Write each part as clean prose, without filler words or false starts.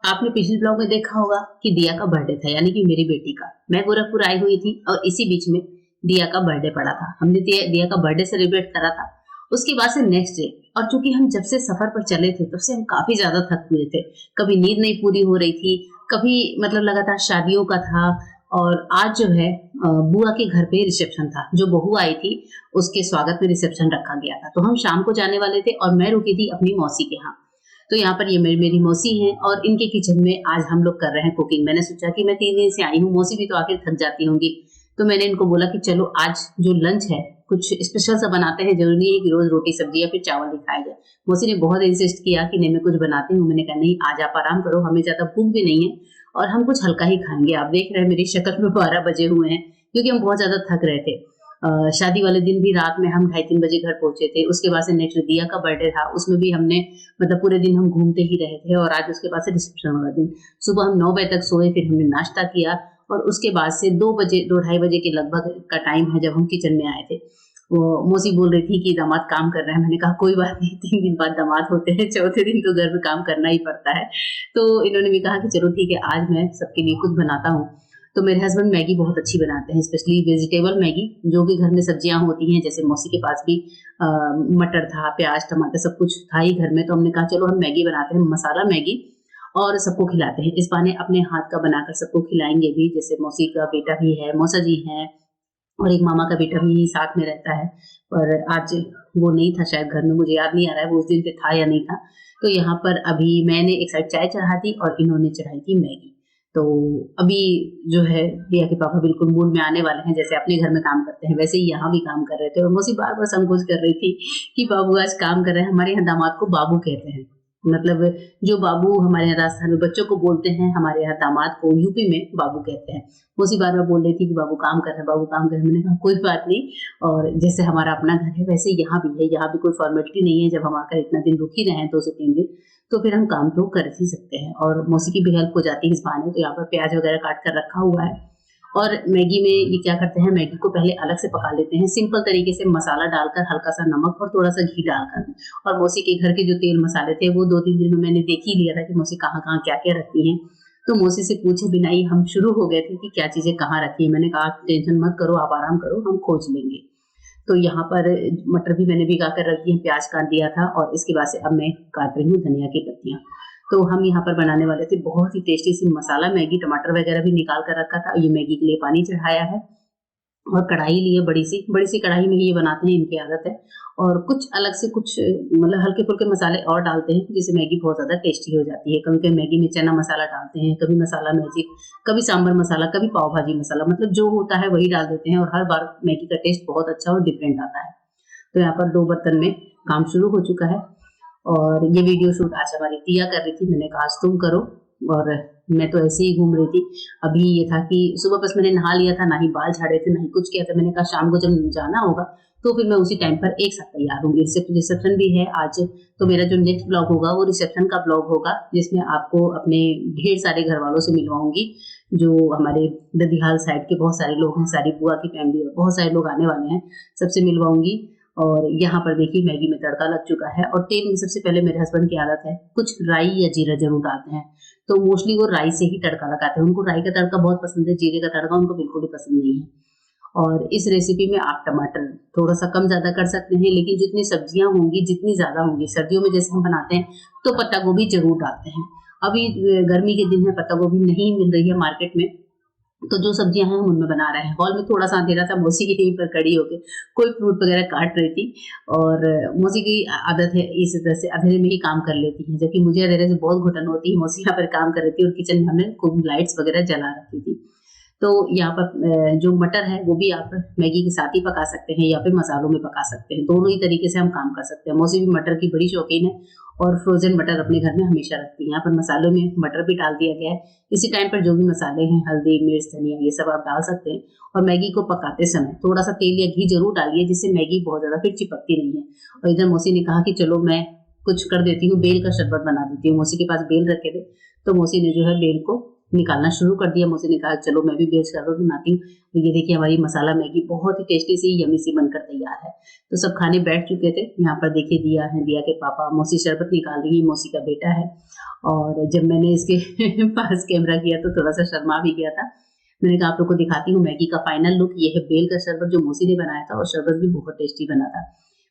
आपने पिछले ब्लॉग में देखा होगा कि दिया का बर्थडे था, यानी कि मेरी बेटी का। मैं गोरखपुर आई हुई थी और इसी बीच में दिया का बर्थडे पड़ा था। हमने दिया का बर्थडे सेलिब्रेट करा था। उसके बाद से नेक्स्ट डे, और चूंकि हम जब से सफर पर चले थे तब से हम काफी ज्यादा थक हुए थे। कभी नींद नहीं पूरी हो रही थी, कभी मतलब लगातार शादियों का था। और आज जो है बुआ के घर पे रिसेप्शन था। जो बहू आई थी उसके स्वागत में रिसेप्शन रखा गया था। तो हम शाम को जाने वाले थे और मैं रुकी थी अपनी मौसी के यहाँ। तो यहाँ पर ये मेरी मौसी हैं और इनके किचन में आज हम लोग कर रहे हैं कुकिंग। मैंने सोचा कि मैं 3 दिन से आई हूँ, मौसी भी तो आखिर थक जाती होंगी। तो मैंने इनको बोला कि चलो आज जो लंच है कुछ स्पेशल सा बनाते हैं, जरूरी नहीं है कि रोज रोटी सब्जी या फिर चावल ही खाया जाए। मौसी ने बहुत इंसिस्ट किया कि नहीं मैं कुछ बनाती हूँ। मैंने कहा नहीं, आज आप आराम करो, हमें ज्यादा भूख भी नहीं है और हम कुछ हल्का ही खाएंगे। आप देख रहे हैं मेरी शक्ल में 12 बजे हुए हैं क्योंकि हम बहुत ज्यादा थक रहे थे। शादी वाले दिन भी रात में हम 2:30-3 बजे घर पहुंचे थे। उसके बाद से नेक्स्ट दिया का बर्थडे था, उसमें भी हमने मतलब पूरे दिन हम घूमते ही रहे थे। और आज उसके बाद से रिसेप्शन वाला दिन, सुबह हम 9 बजे तक सोए, फिर हमने नाश्ता किया और उसके बाद से 2 बजे 2-2:30 बजे के लगभग का टाइम है जब हम किचन में आए थे। वो मौसी बोल रही थी कि दामाद काम कर रहे हैं। मैंने कहा कोई बात नहीं, 3 दिन बाद दामाद होते हैं, चौथे दिन तो घर में काम करना ही पड़ता है। तो इन्होंने भी कहा कि चलो ठीक है, आज मैं सबके लिए कुछ बनाता हूँ। तो मेरे हस्बैंड मैगी बहुत अच्छी बनाते हैं, स्पेशली वेजिटेबल मैगी। जो भी घर में सब्जियां होती हैं, जैसे मौसी के पास भी अ, मटर था, प्याज टमाटर सब कुछ था ही घर में। तो हमने कहा चलो हम मैगी बनाते हैं, मसाला मैगी, और सबको खिलाते हैं। इस बहाने अपने हाथ का बनाकर सबको खिलाएंगे भी। जैसे मौसी का बेटा भी है, मौसा जी हैं, और एक मामा का बेटा भी साथ में रहता है। और आज वो नहीं था शायद घर में, मुझे याद नहीं आ रहा है वो उस दिन पे था या नहीं था। तो यहाँ पर अभी मैंने एक साइड चाय चढ़ा दी और इन्होंने चढ़ाई थी मैगी। तो अभी जो है दिया के पापा बिल्कुल मूड में आने वाले हैं। जैसे अपने घर में काम करते हैं वैसे ही यहाँ भी काम कर रहे थे। और मौसी बार बार संकोच कर रही थी कि बाबू आज काम कर रहे हैं। हमारे यहाँ दामाद को बाबू कहते हैं। मतलब जो बाबू हमारे यहाँ राजस्थान में बच्चों को बोलते हैं, हमारे यहाँ दामाद को यूपी में बाबू कहते हैं। उसी बार बार बोल रही थी कि बाबू काम कर रहे हैं, बाबू काम कर रहे हैं। मैंने कहा कोई बात नहीं। और जैसे हमारा अपना घर है वैसे यहाँ भी है, यहाँ भी कोई फॉर्मेलिटी नहीं है। जब हम आकर इतना दिन रुक ही रहे हैं 2 से 3 दिन, तो फिर हम काम तो कर ही सकते हैं। और मौसी की भी हेल्प हो जाती है इस बहाने। तो यहाँ पर प्याज वगैरह काट कर रखा हुआ है। और मैगी में ये क्या करते हैं, मैगी को पहले अलग से पका लेते हैं सिंपल तरीके से, मसाला डालकर, हल्का सा नमक और थोड़ा सा घी डालकर। और मौसी के घर के जो तेल मसाले थे वो 2-3 दिन में मैंने देख ही लिया था कि मौसी कहाँ कहाँ क्या क्या रखती हैं। तो मौसी से पूछे बिना ही हम शुरू हो गए थे कि क्या चीजें कहाँ रखी है। मैंने कहा आप टेंशन मत करो, आप आराम करो, हम खोज लेंगे। तो यहाँ पर मटर भी मैंने भिगा कर रख दिए, प्याज काट दिया था और इसके बाद से अब मैं काट रही हूँ धनिया की पत्तियां। तो हम यहाँ पर बनाने वाले थे बहुत ही टेस्टी सी मसाला मैगी। टमाटर वगैरह भी निकाल कर रखा था। ये मैगी के लिए पानी चढ़ाया है और कढ़ाई ली है बड़ी सी कढ़ाई में ही ये बनाते हैं, इनकी आदत है। और कुछ अलग से कुछ मतलब हल्के फुल्के मसाले और डालते हैं जिससे मैगी बहुत ज्यादा टेस्टी हो जाती है। कभी कभी मैगी में चना मसाला डालते हैं, कभी मसाला मैजिक, कभी सांबर मसाला, कभी पाव भाजी मसाला, मतलब जो होता है वही डाल देते हैं और हर बार मैगी का टेस्ट बहुत अच्छा और डिफरेंट आता है। तो यहाँ पर 2 बर्तन में काम शुरू हो चुका है। और ये वीडियो शूट आज हमारी दिया कर रही थी। मैंने कहा आज तुम करो, और मैं तो ऐसे ही घूम रही थी। अभी ये था कि सुबह बस मैंने नहा लिया था, ना ही बाल झाड़े थे, ना ही कुछ किया था। मैंने कहा शाम को जब जाना होगा तो फिर मैं उसी टाइम पर एक साथ तैयार होंगी। रिसेप्शन भी है आज। तो मेरा जो नेक्स्ट ब्लॉग होगा वो रिसेप्शन का ब्लॉग होगा, जिसमें आपको अपने ढेर सारे घर वालों से मिलवाऊंगी। जो हमारे ददिहाल साइड के बहुत सारे लोग हैं, सारी बुआ की फैमिली और बहुत सारे लोग आने वाले हैं, सबसे मिलवाऊंगी। और यहाँ पर देखिए मैगी में तड़का लग चुका है। और तेल में सबसे पहले मेरे हस्बैंड की आदत है कुछ राई या जीरा जरूर डालते हैं। तो मोस्टली वो राई से ही तड़का लगाते हैं। उनको राई का तड़का बहुत पसंद है, जीरे का तड़का उनको बिल्कुल भी पसंद नहीं है। और इस रेसिपी में आप टमाटर थोड़ा सा कम ज्यादा कर सकते हैं, लेकिन जितनी सब्जियां होंगी जितनी ज्यादा होंगी, सर्दियों में जैसे हम बनाते हैं तो पत्ता गोभी जरूर डालते हैं। अभी गर्मी के दिन है, पत्ता गोभी नहीं मिल रही है मार्केट में, तो जो सब्जियां हैं हम उनमें बना रहे हैं। हॉल में थोड़ा सा अंधेरा था, मौसी की यहीं पर खड़ी होके कोई फ्रूट वगैरह काट रही थी। और मौसी की आदत है इस तरह से अंधेरे में ही काम कर लेती है, जबकि मुझे अंधेरे से बहुत घुटन होती है। मौसी यहाँ पर काम कर रही थी और किचन में हमने खूब लाइट्स वगैरह जला रखी थी। तो यहाँ पर जो मटर है वो भी आप मैगी के साथ ही पका सकते हैं या फिर मसालों में पका सकते हैं। दोनों ही तरीके से हम काम कर सकते हैं। मौसी भी मटर की बड़ी शौकीन है और फ्रोजन मटर अपने घर में हमेशा रखती है। यहाँ पर मसालों में मटर भी डाल दिया गया है। इसी टाइम पर जो भी मसाले हैं, हल्दी, मिर्च, धनिया, ये सब आप डाल सकते हैं। और मैगी को पकाते समय थोड़ा सा तेल या घी जरूर डालिए, जिससे मैगी बहुत ज्यादा फिर चिपकती नहीं है। और इधर मौसी ने कहा कि चलो मैं कुछ कर देती हूँ, बेल का शरबत बना देती हूँ। मौसी के पास बेल रखे थे तो मौसी ने जो है बेल को निकालना शुरू कर दिया। मौसी ने कहा चलो मैं भी बेच कर बनाती हूँ। तो ये देखिए हमारी मसाला मैगी बहुत ही टेस्टी सी यमी सी बनकर तैयार है। तो सब खाने बैठ चुके थे। यहाँ पर देखिए दिया है, दिया के पापा, मौसी शरबत निकाल रही है, मौसी का बेटा है। और जब मैंने इसके पास कैमरा किया तो थोड़ा सा शर्मा भी गया था। मैंने कहा आप लोग को दिखाती हूँ मैगी का फाइनल लुक। ये है बेल का शरबत जो मौसी ने बनाया था, और शरबत भी बहुत टेस्टी बना था।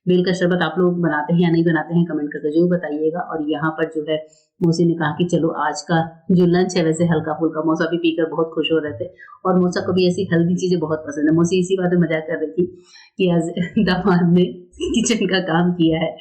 बेल का शरबत आप लोग बनाते हैं या नहीं बनाते हैं कमेंट करके जरूर बताइएगा। और यहाँ पर जो है मौसी ने कहा कि चलो आज का जो लंच है वैसे हल्का फुल्का। मौसा भी पीकर बहुत खुश हो रहे थे, और मौसा को भी ऐसी हेल्दी चीजें बहुत पसंद है। मौसी इसी बात में मजाक कर रही थी कि आज दामाद ने किचन का काम किया है।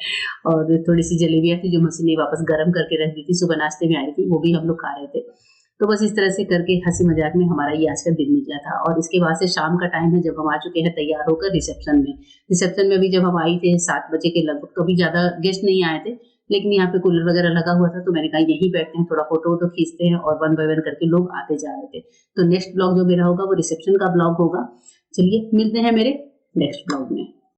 और थोड़ी सी जलेबियाँ थी जो मौसी ने वापस गर्म करके रख दी थी, सुबह नाश्ते में आई थी, वो भी हम लोग खा रहे थे। तो बस इस तरह से करके हंसी मजाक में हमारा ये आज का दिन निकला था। और इसके बाद से शाम का टाइम है जब हम आ चुके हैं तैयार होकर रिसेप्शन में। रिसेप्शन में भी जब हम आई थे 7 बजे के लगभग, तो भी ज्यादा गेस्ट नहीं आए थे, लेकिन यहाँ पे कूलर वगैरह लगा हुआ था। तो मैंने कहा यहीं बैठते हैं, थोड़ा फोटो वोटो खींचते हैं, और 1 बाय 1 करके लोग आते जा रहे थे। तो नेक्स्ट ब्लॉग जो मेरा होगा वो रिसेप्शन का ब्लॉग होगा। चलिए मिलते हैं मेरे नेक्स्ट ब्लॉग में।